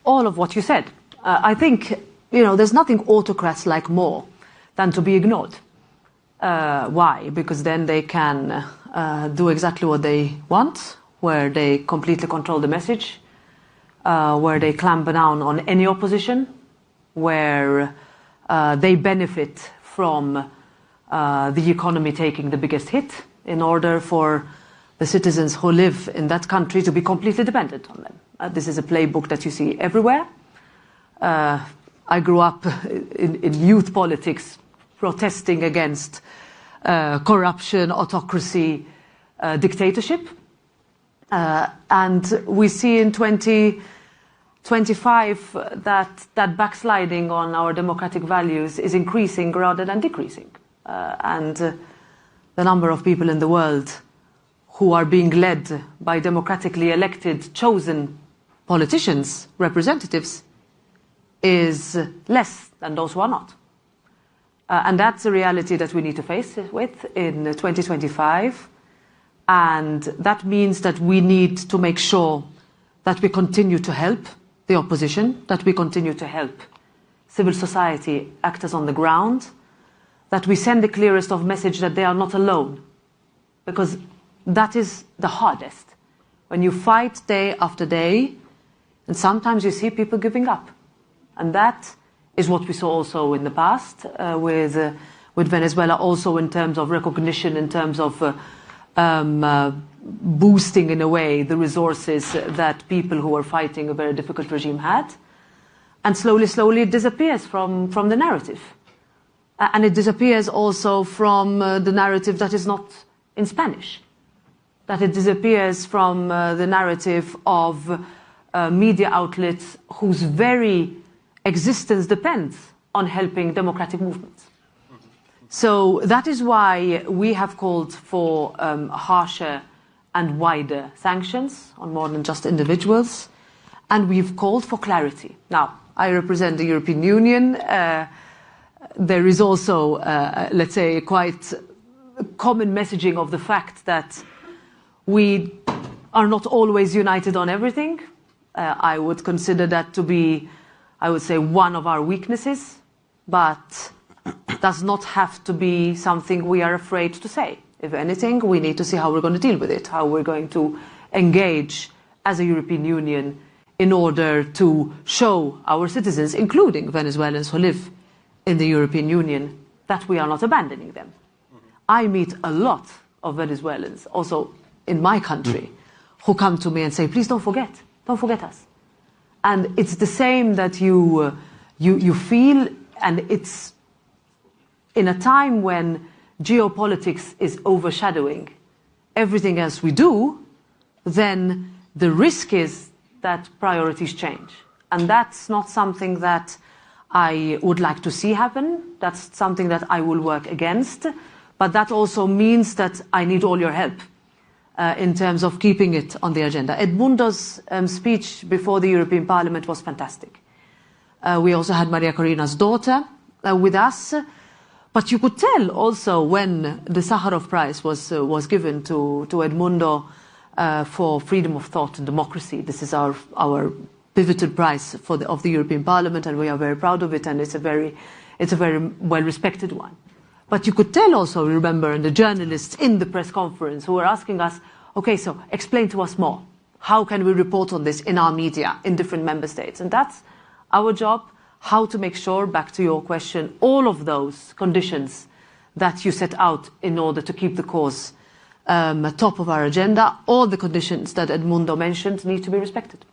all of what you said. I think, there's nothing autocrats like more than to be ignored. Why? Because then they can do exactly what they want, where they completely control the message, where they clamp down on any opposition, where they benefit from the economy taking the biggest hit in order for the citizens who live in that country to be completely dependent on them. This is a playbook that you see everywhere. I grew up in youth politics protesting against corruption, autocracy, dictatorship. And we see in 2025 that backsliding on our democratic values is increasing rather than decreasing. And the number of people in the world who are being led by democratically elected, chosen politicians, representatives, is less than those who are not. And that's a reality that we need to face with in 2025. And that means that we need to make sure that we continue to help the opposition, that we continue to help civil society actors on the ground, that we send the clearest of message that they are not alone. Because that is the hardest. When you fight day after day, and sometimes you see people giving up. And that is what we saw also in the past with Venezuela, also in terms of recognition, in terms of boosting, in a way, the resources that people who were fighting a very difficult regime had. And slowly, slowly it disappears from the narrative. And it disappears also from the narrative that is not in Spanish. That it disappears from the narrative of media outlets whose very existence depends on helping democratic movements. So that is why we have called for harsher and wider sanctions on more than just individuals. And we've called for clarity. Now, I represent the European Union. There is also, let's say, quite common messaging of the fact that we are not always united on everything. I would consider that to be, I would say, one of our weaknesses, but does not have to be something we are afraid to say. If anything, we need to see how we're going to deal with it, how we're going to engage as a European Union in order to show our citizens, including Venezuelans who live in the European Union, that we are not abandoning them. I meet a lot of Venezuelans, also in my country, who come to me and say, please don't forget us. And it's the same that you feel, and it's in a time when geopolitics is overshadowing everything else we do, then the risk is that priorities change. And that's not something that I would like to see happen. That's something that I will work against. But that also means that I need all your help in terms of keeping it on the agenda. Edmundo's speech before the European Parliament was fantastic. We also had Maria Corina's daughter with us. But you could tell also when the Sakharov Prize was given to Edmundo for freedom of thought and democracy. This is our pivotal prize of the European Parliament, and we are very proud of it, and it's a very well-respected one. But you could tell also, remember, and the journalists in the press conference who were asking us, okay, so explain to us more. How can we report on this in our media in different member states? And that's our job, how to make sure, back to your question, all of those conditions that you set out in order to keep the cause top of our agenda, all the conditions that Edmundo mentioned need to be respected.